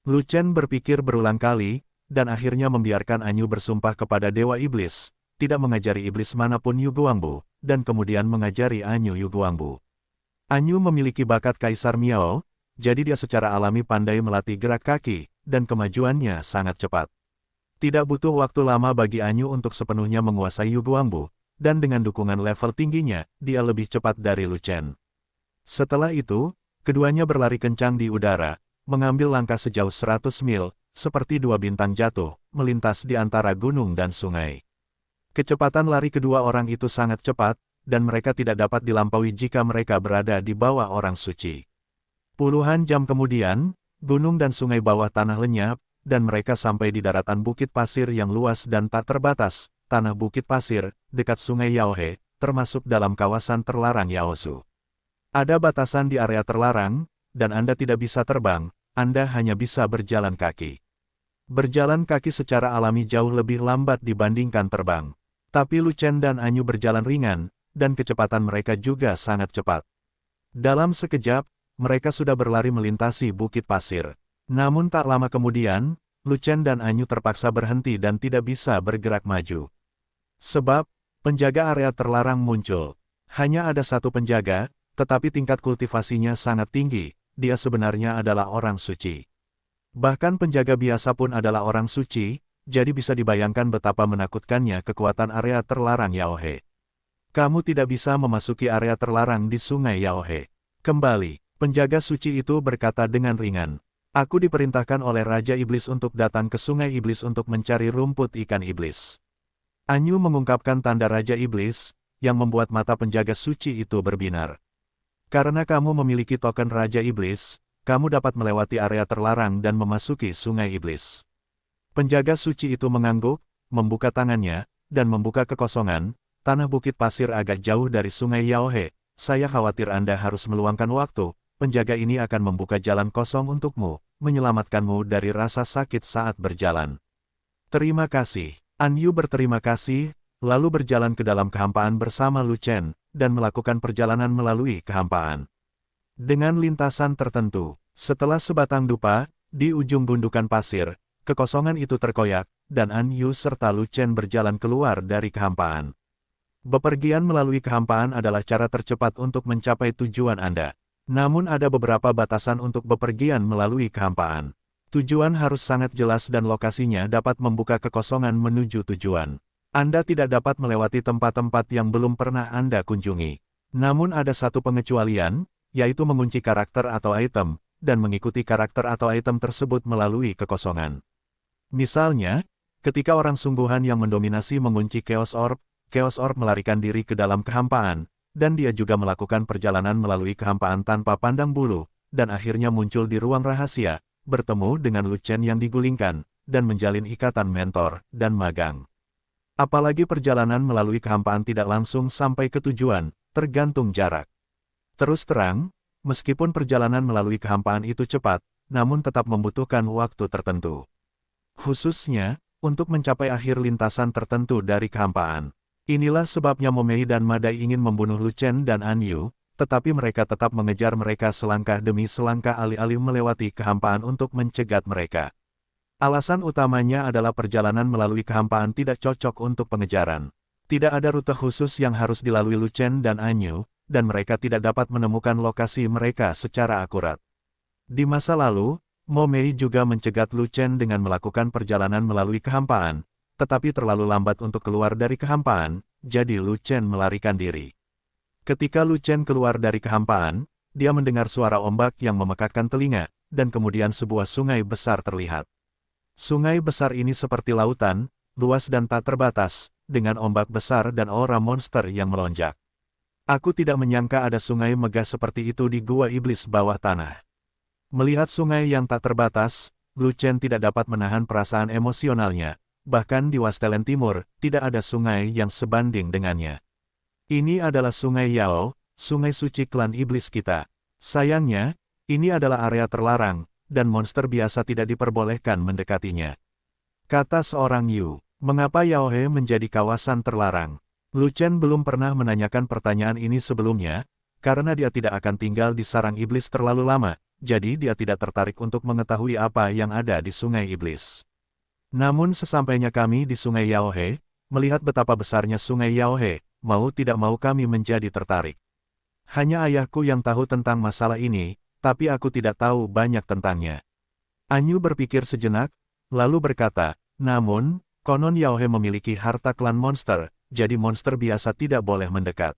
Lu Chen berpikir berulang kali, dan akhirnya membiarkan Anyu bersumpah kepada Dewa Iblis, tidak mengajari iblis manapun Yu Guangbu, dan kemudian mengajari Anyu Yu Guangbu. Anyu memiliki bakat Kaisar Miao, jadi dia secara alami pandai melatih gerak kaki, dan kemajuannya sangat cepat. Tidak butuh waktu lama bagi Anyu untuk sepenuhnya menguasai Yu Guangbu, dan dengan dukungan level tingginya, dia lebih cepat dari Lu Chen. Setelah itu, keduanya berlari kencang di udara, mengambil langkah sejauh 100 mil, seperti dua bintang jatuh, melintas di antara gunung dan sungai. Kecepatan lari kedua orang itu sangat cepat, dan mereka tidak dapat dilampaui jika mereka berada di bawah orang suci. Puluhan jam kemudian, gunung dan sungai bawah tanah lenyap, dan mereka sampai di daratan bukit pasir yang luas dan tak terbatas, tanah bukit pasir, dekat sungai Yaohe, termasuk dalam kawasan terlarang Yaosu. Ada batasan di area terlarang, dan Anda tidak bisa terbang, Anda hanya bisa berjalan kaki. Berjalan kaki secara alami jauh lebih lambat dibandingkan terbang. Tapi Lu Chen dan Anyu berjalan ringan, dan kecepatan mereka juga sangat cepat. Dalam sekejap, mereka sudah berlari melintasi bukit pasir. Namun tak lama kemudian, Lu Chen dan Anyu terpaksa berhenti dan tidak bisa bergerak maju. Sebab, penjaga area terlarang muncul. Hanya ada satu penjaga, tetapi tingkat kultivasinya sangat tinggi, dia sebenarnya adalah orang suci. Bahkan penjaga biasa pun adalah orang suci, jadi bisa dibayangkan betapa menakutkannya kekuatan area terlarang Yaohe. Kamu tidak bisa memasuki area terlarang di sungai Yaohe. Kembali, penjaga suci itu berkata dengan ringan. Aku diperintahkan oleh Raja Iblis untuk datang ke sungai Iblis untuk mencari rumput ikan iblis. Anyu mengungkapkan tanda Raja Iblis, yang membuat mata penjaga suci itu berbinar. Karena kamu memiliki token Raja Iblis, kamu dapat melewati area terlarang dan memasuki sungai Iblis. Penjaga suci itu mengangguk, membuka tangannya, dan membuka kekosongan, tanah bukit pasir agak jauh dari sungai Yaohe. Saya khawatir Anda harus meluangkan waktu, penjaga ini akan membuka jalan kosong untukmu, menyelamatkanmu dari rasa sakit saat berjalan. Terima kasih. Anyu berterima kasih, lalu berjalan ke dalam kehampaan bersama Lu Chen, dan melakukan perjalanan melalui kehampaan. Dengan lintasan tertentu, setelah sebatang dupa, di ujung gundukan pasir, kekosongan itu terkoyak, dan Anyu serta Lu Chen berjalan keluar dari kehampaan. Bepergian melalui kehampaan adalah cara tercepat untuk mencapai tujuan Anda. Namun ada beberapa batasan untuk bepergian melalui kehampaan. Tujuan harus sangat jelas dan lokasinya dapat membuka kekosongan menuju tujuan. Anda tidak dapat melewati tempat-tempat yang belum pernah Anda kunjungi. Namun ada satu pengecualian, yaitu mengunci karakter atau item, dan mengikuti karakter atau item tersebut melalui kekosongan. Misalnya, ketika orang sungguhan yang mendominasi mengunci Chaos Orb melarikan diri ke dalam kehampaan, dan dia juga melakukan perjalanan melalui kehampaan tanpa pandang bulu, dan akhirnya muncul di ruang rahasia, bertemu dengan Lu Chen yang digulingkan, dan menjalin ikatan mentor dan magang. Apalagi perjalanan melalui kehampaan tidak langsung sampai ke tujuan, tergantung jarak. Terus terang, meskipun perjalanan melalui kehampaan itu cepat, namun tetap membutuhkan waktu tertentu. Khususnya, untuk mencapai akhir lintasan tertentu dari kehampaan. Inilah sebabnya Mo Mei dan Madai ingin membunuh Lu Chen dan Anyu, tetapi mereka tetap mengejar mereka selangkah demi selangkah alih-alih melewati kehampaan untuk mencegat mereka. Alasan utamanya adalah perjalanan melalui kehampaan tidak cocok untuk pengejaran. Tidak ada rute khusus yang harus dilalui Lu Chen dan Anyu, dan mereka tidak dapat menemukan lokasi mereka secara akurat. Di masa lalu, Mo Mei juga mencegat Lu Chen dengan melakukan perjalanan melalui kehampaan, tetapi terlalu lambat untuk keluar dari kehampaan, jadi Lu Chen melarikan diri. Ketika Lu Chen keluar dari kehampaan, dia mendengar suara ombak yang memekakkan telinga, dan kemudian sebuah sungai besar terlihat. Sungai besar ini seperti lautan, luas dan tak terbatas, dengan ombak besar dan aura monster yang melonjak. Aku tidak menyangka ada sungai megah seperti itu di gua iblis bawah tanah. Melihat sungai yang tak terbatas, Lu Chen tidak dapat menahan perasaan emosionalnya. Bahkan di Wastelen Timur, tidak ada sungai yang sebanding dengannya. Ini adalah sungai Yao, sungai suci klan iblis kita. Sayangnya, ini adalah area terlarang, dan monster biasa tidak diperbolehkan mendekatinya. Kata seorang Yu, mengapa Yaohe menjadi kawasan terlarang? Lu Chen belum pernah menanyakan pertanyaan ini sebelumnya, karena dia tidak akan tinggal di sarang iblis terlalu lama, jadi dia tidak tertarik untuk mengetahui apa yang ada di sungai iblis. Namun sesampainya kami di sungai Yaohe, melihat betapa besarnya sungai Yaohe, mau tidak mau kami menjadi tertarik. Hanya ayahku yang tahu tentang masalah ini, tapi aku tidak tahu banyak tentangnya. Anyu berpikir sejenak, lalu berkata, namun, konon Yaohe memiliki harta klan monster, jadi monster biasa tidak boleh mendekat.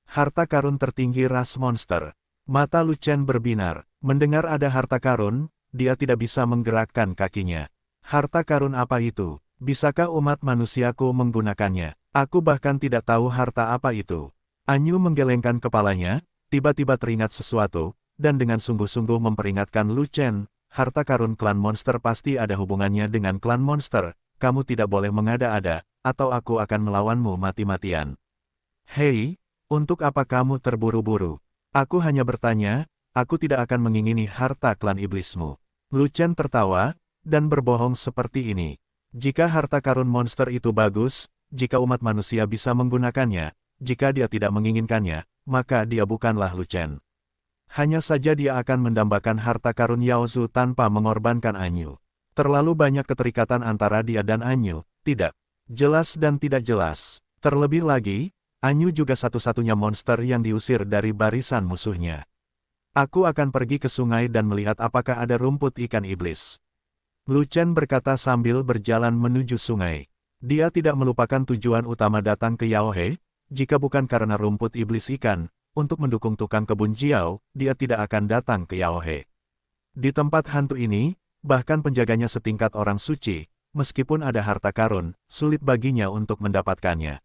Harta karun tertinggi ras monster. Mata Lu Chen berbinar, mendengar ada harta karun, dia tidak bisa menggerakkan kakinya. Harta karun apa itu? Bisakah umat manusiaku menggunakannya? Aku bahkan tidak tahu harta apa itu. Anyu menggelengkan kepalanya, tiba-tiba teringat sesuatu, dan dengan sungguh-sungguh memperingatkan Lu Chen, harta karun klan monster pasti ada hubungannya dengan klan monster, kamu tidak boleh mengada-ada, atau aku akan melawanmu mati-matian. Hei, untuk apa kamu terburu-buru? Aku hanya bertanya, aku tidak akan mengingini harta klan iblismu. Lu Chen tertawa, dan berbohong seperti ini. Jika harta karun monster itu bagus, jika umat manusia bisa menggunakannya, jika dia tidak menginginkannya, maka dia bukanlah Lu Chen. Hanya saja dia akan mendambakan harta karun Yaozu tanpa mengorbankan Anyu. Terlalu banyak keterikatan antara dia dan Anyu, tidak jelas dan tidak jelas. Terlebih lagi, Anyu juga satu-satunya monster yang diusir dari barisan musuhnya. Aku akan pergi ke sungai dan melihat apakah ada rumput ikan iblis. Lu Chen berkata sambil berjalan menuju sungai. Dia tidak melupakan tujuan utama datang ke Yaohe, jika bukan karena rumput iblis ikan, untuk mendukung tukang kebun Jiao, dia tidak akan datang ke Yaohe. Di tempat hantu ini, bahkan penjaganya setingkat orang suci, meskipun ada harta karun, sulit baginya untuk mendapatkannya.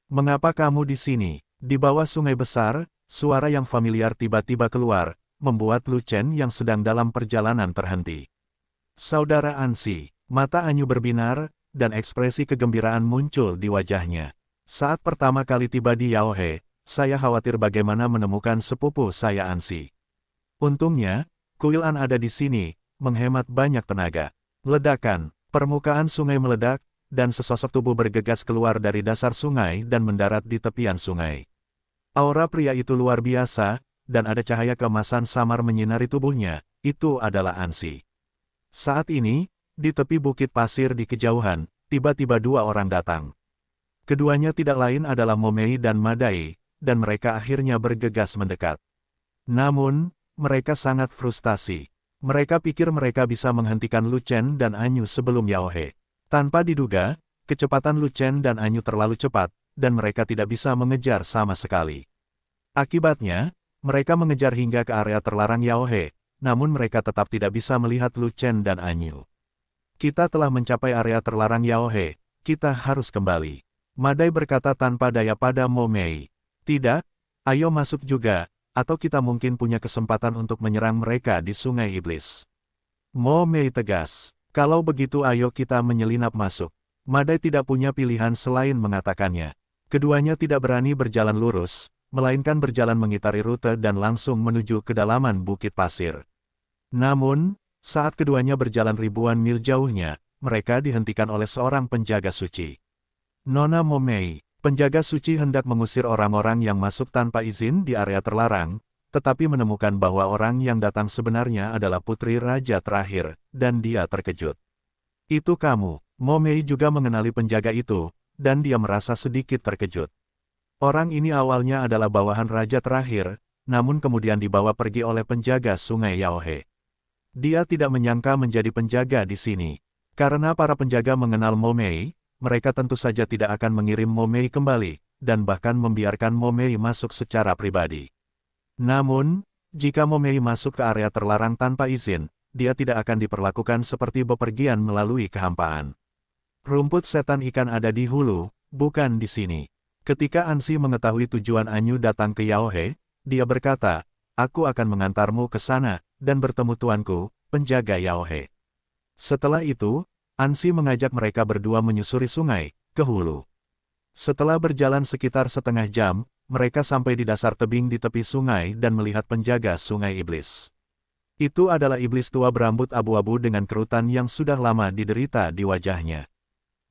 Mengapa kamu di sini? Di bawah sungai besar, suara yang familiar tiba-tiba keluar, membuat Lu Chen yang sedang dalam perjalanan terhenti. Saudara Ansi, mata Anyu berbinar, dan ekspresi kegembiraan muncul di wajahnya. Saat pertama kali tiba di Yaohe, saya khawatir bagaimana menemukan sepupu saya Ansi. Untungnya, Kuil An ada di sini, menghemat banyak tenaga. Ledakan, permukaan sungai meledak, dan sesosok tubuh bergegas keluar dari dasar sungai dan mendarat di tepian sungai. Aura pria itu luar biasa, dan ada cahaya keemasan samar menyinari tubuhnya, itu adalah Ansi. Saat ini, di tepi bukit pasir di kejauhan, tiba-tiba dua orang datang. Keduanya tidak lain adalah Momei dan Madai, dan mereka akhirnya bergegas mendekat. Namun, mereka sangat frustasi. Mereka pikir mereka bisa menghentikan Lu Chen dan Anyu sebelum Yaohe. Tanpa diduga, kecepatan Lu Chen dan Anyu terlalu cepat, dan mereka tidak bisa mengejar sama sekali. Akibatnya, mereka mengejar hingga ke area terlarang Yaohe, namun mereka tetap tidak bisa melihat Lu Chen dan Anyu. Kita telah mencapai area terlarang Yaohe, kita harus kembali. Madai berkata tanpa daya pada Momei. Tidak, ayo masuk juga, atau kita mungkin punya kesempatan untuk menyerang mereka di sungai iblis. Momei tegas, kalau begitu ayo kita menyelinap masuk. Madai tidak punya pilihan selain mengatakannya. Keduanya tidak berani berjalan lurus, melainkan berjalan mengitari rute dan langsung menuju kedalaman bukit pasir. Namun, saat keduanya berjalan ribuan mil jauhnya, mereka dihentikan oleh seorang penjaga suci. Nona Momei, penjaga suci hendak mengusir orang-orang yang masuk tanpa izin di area terlarang, tetapi menemukan bahwa orang yang datang sebenarnya adalah putri raja terakhir, dan dia terkejut. Itu kamu. Momei juga mengenali penjaga itu, dan dia merasa sedikit terkejut. Orang ini awalnya adalah bawahan raja terakhir, namun kemudian dibawa pergi oleh penjaga sungai Yaohe. Dia tidak menyangka menjadi penjaga di sini. Karena para penjaga mengenal Momei, mereka tentu saja tidak akan mengirim Momei kembali, dan bahkan membiarkan Momei masuk secara pribadi. Namun, jika Momei masuk ke area terlarang tanpa izin, dia tidak akan diperlakukan seperti bepergian melalui kehampaan. Rumput setan ikan ada di hulu, bukan di sini. Ketika Ansi mengetahui tujuan Anyu datang ke Yaohe, dia berkata, aku akan mengantarmu ke sana, dan bertemu tuanku, penjaga Yaohe. Setelah itu, Ansi mengajak mereka berdua menyusuri sungai, ke hulu. Setelah berjalan sekitar setengah jam, mereka sampai di dasar tebing di tepi sungai dan melihat penjaga sungai iblis. Itu adalah iblis tua berambut abu-abu dengan kerutan yang sudah lama diderita di wajahnya.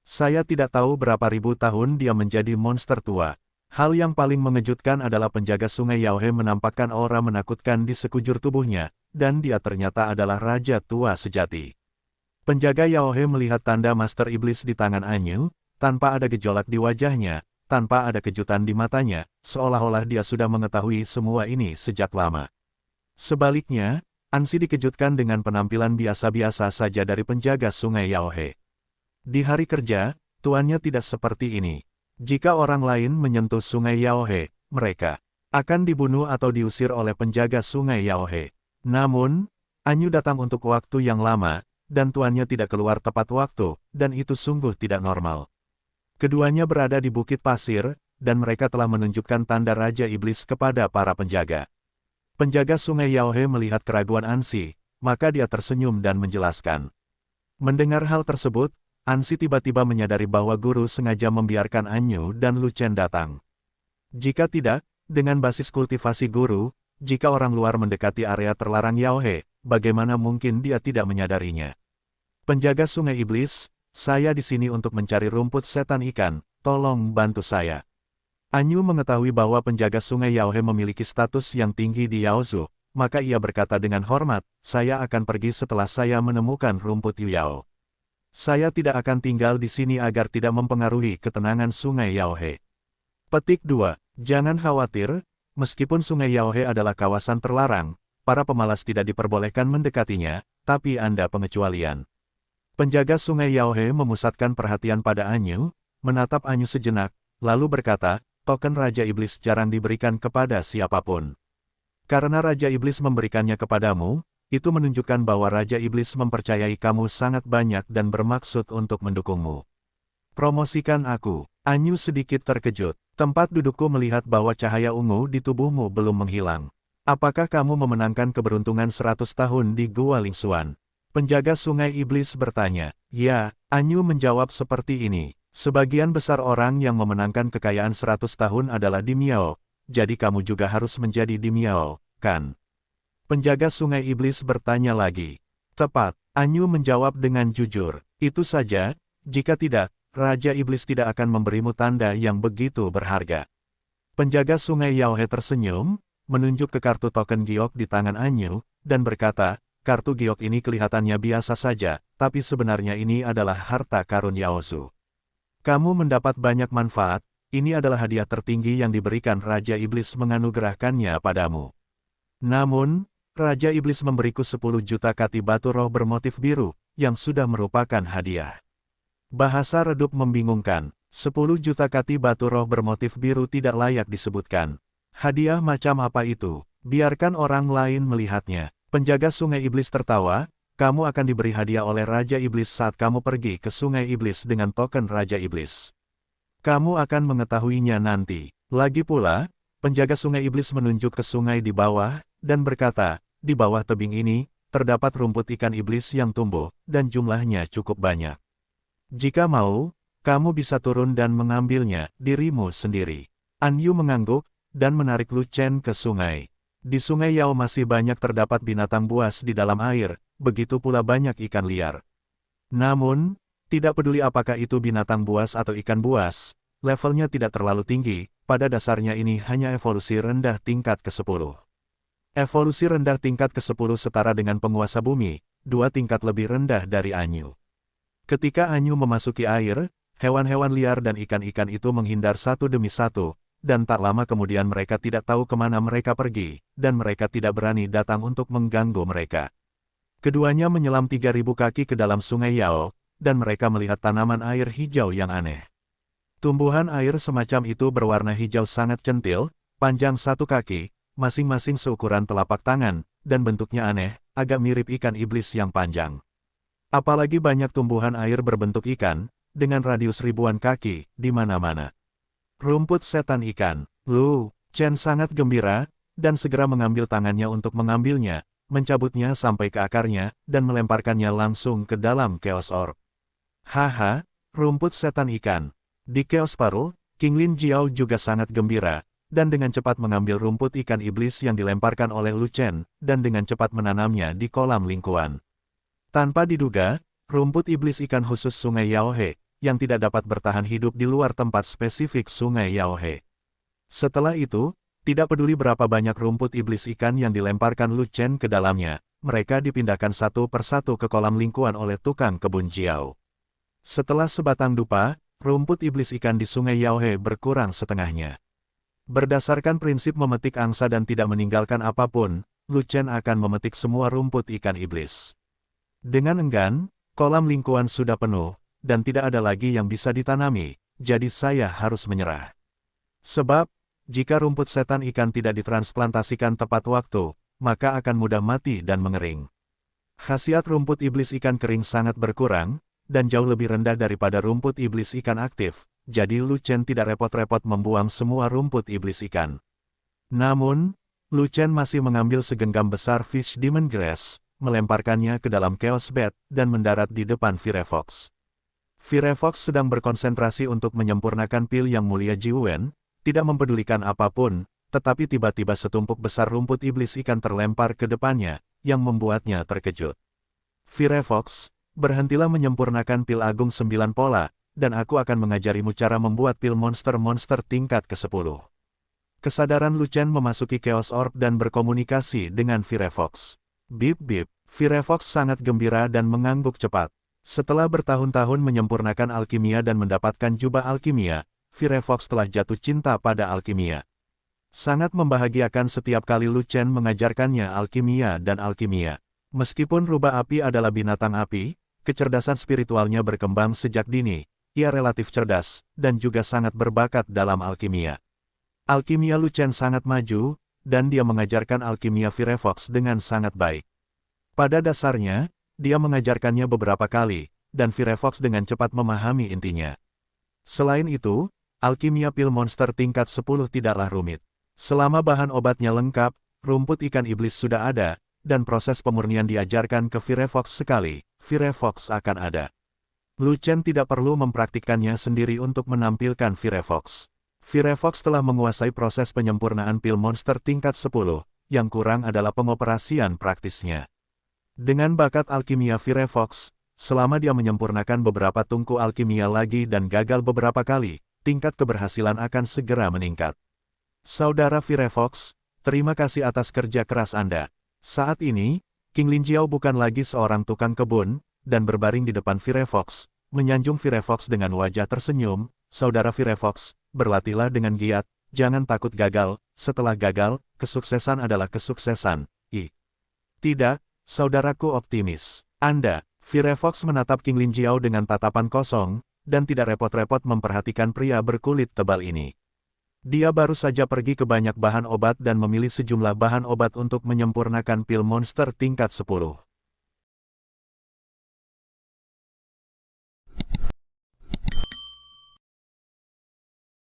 Saya tidak tahu berapa ribu tahun dia menjadi monster tua. Hal yang paling mengejutkan adalah penjaga sungai Yaohe menampakkan aura menakutkan di sekujur tubuhnya, dan dia ternyata adalah raja tua sejati. Penjaga Yaohe melihat tanda Master Iblis di tangan Anyu, tanpa ada gejolak di wajahnya, tanpa ada kejutan di matanya, seolah-olah dia sudah mengetahui semua ini sejak lama. Sebaliknya, Ansi dikejutkan dengan penampilan biasa-biasa saja dari penjaga sungai Yaohe. Di hari kerja, tuannya tidak seperti ini. Jika orang lain menyentuh sungai Yaohe, mereka akan dibunuh atau diusir oleh penjaga sungai Yaohe. Namun, Anyu datang untuk waktu yang lama, dan tuannya tidak keluar tepat waktu, dan itu sungguh tidak normal. Keduanya berada di bukit pasir, dan mereka telah menunjukkan tanda Raja Iblis kepada para penjaga. Penjaga sungai Yaohe melihat keraguan Ansi, maka dia tersenyum dan menjelaskan. Mendengar hal tersebut, Ansi tiba-tiba menyadari bahwa guru sengaja membiarkan Anyu dan Lu Chen datang. Jika tidak, dengan basis kultivasi guru, jika orang luar mendekati area terlarang Yaohe, bagaimana mungkin dia tidak menyadarinya? Penjaga sungai iblis, saya di sini untuk mencari rumput setan ikan, tolong bantu saya. Anyu mengetahui bahwa penjaga sungai Yaohe memiliki status yang tinggi di Yaozu, maka ia berkata dengan hormat, saya akan pergi setelah saya menemukan rumput Yuyao. Saya tidak akan tinggal di sini agar tidak mempengaruhi ketenangan sungai Yaohe. Petik 2. Jangan khawatir, meskipun sungai Yaohe adalah kawasan terlarang, para pemalas tidak diperbolehkan mendekatinya, tapi Anda pengecualian. Penjaga sungai Yaohe memusatkan perhatian pada Anyu, menatap Anyu sejenak, lalu berkata, token Raja Iblis jarang diberikan kepada siapapun. Karena Raja Iblis memberikannya kepadamu, itu menunjukkan bahwa Raja Iblis mempercayai kamu sangat banyak dan bermaksud untuk mendukungmu. Promosikan aku. Anyu sedikit terkejut. Tempat dudukku melihat bahwa cahaya ungu di tubuhmu belum menghilang. Apakah kamu memenangkan keberuntungan 100 tahun di Gua Lingsuan? Penjaga sungai iblis bertanya. Ya, Anyu menjawab seperti ini. Sebagian besar orang yang memenangkan kekayaan 100 tahun adalah di Miao, jadi kamu juga harus menjadi di Miao, kan? Penjaga sungai iblis bertanya lagi. Tepat, Anyu menjawab dengan jujur. Itu saja, jika tidak, Raja Iblis tidak akan memberimu tanda yang begitu berharga. Penjaga sungai Yaohe tersenyum, menunjuk ke kartu token giok di tangan Anyu, dan berkata, kartu giok ini kelihatannya biasa saja, tapi sebenarnya ini adalah harta karun Yaozu. Kamu mendapat banyak manfaat, ini adalah hadiah tertinggi yang diberikan Raja Iblis menganugerahkannya padamu. Namun, Raja Iblis memberiku 10 juta kati batu roh bermotif biru, yang sudah merupakan hadiah. Bahasa redup membingungkan, 10 juta kati batu roh bermotif biru tidak layak disebutkan. Hadiah macam apa itu? Biarkan orang lain melihatnya. Penjaga sungai iblis tertawa, kamu akan diberi hadiah oleh Raja Iblis saat kamu pergi ke sungai iblis dengan token Raja Iblis. Kamu akan mengetahuinya nanti. Lagi pula, penjaga sungai iblis menunjuk ke sungai di bawah, dan berkata, di bawah tebing ini, terdapat rumput ikan iblis yang tumbuh, dan jumlahnya cukup banyak. Jika mau, kamu bisa turun dan mengambilnya, dirimu sendiri. Anyu mengangguk, dan menarik Lu Chen ke sungai. Di sungai Yao masih banyak terdapat binatang buas di dalam air, begitu pula banyak ikan liar. Namun, tidak peduli apakah itu binatang buas atau ikan buas, levelnya tidak terlalu tinggi, pada dasarnya ini hanya evolusi rendah tingkat ke-10. Evolusi rendah tingkat ke-10 setara dengan penguasa bumi, 2 tingkat lebih rendah dari Anyu. Ketika Anyu memasuki air, hewan-hewan liar dan ikan-ikan itu menghindar satu demi satu, dan tak lama kemudian mereka tidak tahu kemana mereka pergi, dan mereka tidak berani datang untuk mengganggu mereka. Keduanya menyelam 3.000 kaki ke dalam sungai Yao, dan mereka melihat tanaman air hijau yang aneh. Tumbuhan air semacam itu berwarna hijau sangat centil, panjang 1 kaki, masing-masing seukuran telapak tangan, dan bentuknya aneh, agak mirip ikan iblis yang panjang. Apalagi banyak tumbuhan air berbentuk ikan, dengan radius ribuan kaki, di mana-mana. Rumput setan ikan. Lu Chen sangat gembira, dan segera mengambil tangannya untuk mengambilnya, mencabutnya sampai ke akarnya, dan melemparkannya langsung ke dalam Chaos Orb. Haha, rumput setan ikan. Di Chaos Pearl, King Lin Jiao juga sangat gembira, dan dengan cepat mengambil rumput ikan iblis yang dilemparkan oleh Lu Chen, dan dengan cepat menanamnya di kolam lingkuan. Tanpa diduga, rumput iblis ikan khusus Sungai Yaohe, yang tidak dapat bertahan hidup di luar tempat spesifik Sungai Yaohe. Setelah itu, tidak peduli berapa banyak rumput iblis ikan yang dilemparkan Lu Chen ke dalamnya, mereka dipindahkan satu persatu ke kolam lingkuan oleh tukang kebun Jiao. Setelah sebatang dupa, rumput iblis ikan di Sungai Yaohe berkurang setengahnya. Berdasarkan prinsip memetik angsa dan tidak meninggalkan apapun, Lu Chen akan memetik semua rumput ikan iblis. Dengan enggan, kolam lingkuan sudah penuh, dan tidak ada lagi yang bisa ditanami, jadi saya harus menyerah. Sebab, jika rumput setan ikan tidak ditransplantasikan tepat waktu, maka akan mudah mati dan mengering. Khasiat rumput iblis ikan kering sangat berkurang, dan jauh lebih rendah daripada rumput iblis ikan aktif, jadi Lu Chen tidak repot-repot membuang semua rumput iblis ikan. Namun, Lu Chen masih mengambil segenggam besar Fish Demon Grass, melemparkannya ke dalam Chaos Bed, dan mendarat di depan Firefox. Firefox sedang berkonsentrasi untuk menyempurnakan pil yang mulia Jiwen, tidak mempedulikan apapun, tetapi tiba-tiba setumpuk besar rumput iblis ikan terlempar ke depannya, yang membuatnya terkejut. Firefox, berhentilah menyempurnakan pil agung 9 pola, dan aku akan mengajarimu cara membuat pil monster-monster tingkat ke-10. Kesadaran Lu Chen memasuki Chaos Orb dan berkomunikasi dengan Firefox. Bip-bip, Firefox sangat gembira dan mengangguk cepat. Setelah bertahun-tahun menyempurnakan alkimia dan mendapatkan jubah alkimia, Firefox telah jatuh cinta pada alkimia. Sangat membahagiakan setiap kali Lu Chen mengajarkannya alkimia dan alkimia. Meskipun rubah api adalah binatang api, kecerdasan spiritualnya berkembang sejak dini, ia relatif cerdas, dan juga sangat berbakat dalam alkimia. Alkimia Lu Chen sangat maju, dan dia mengajarkan alkimia Firefox dengan sangat baik. Pada dasarnya, dia mengajarkannya beberapa kali, dan Firefox dengan cepat memahami intinya. Selain itu, alkimia pil monster tingkat 10 tidaklah rumit. Selama bahan obatnya lengkap, rumput ikan iblis sudah ada, dan proses pemurnian diajarkan ke Firefox sekali, Firefox akan ada. Lu Chen tidak perlu mempraktikkannya sendiri untuk menampilkan Firefox. Firefox telah menguasai proses penyempurnaan pil monster tingkat 10, yang kurang adalah pengoperasian praktisnya. Dengan bakat alkimia Firefox, selama dia menyempurnakan beberapa tungku alkimia lagi dan gagal beberapa kali, tingkat keberhasilan akan segera meningkat. Saudara Firefox, terima kasih atas kerja keras Anda. Saat ini, King Lin Jiao bukan lagi seorang tukang kebun, dan berbaring di depan Firefox, menyanjung Firefox dengan wajah tersenyum. Saudara Firefox, berlatihlah dengan giat, jangan takut gagal, setelah gagal, kesuksesan adalah kesuksesan. Tidak, saudaraku optimis. Anda, Firefox menatap King Lin Jiao dengan tatapan kosong, dan tidak repot-repot memperhatikan pria berkulit tebal ini. Dia baru saja pergi ke banyak bahan obat dan memilih sejumlah bahan obat untuk menyempurnakan pil monster tingkat 10.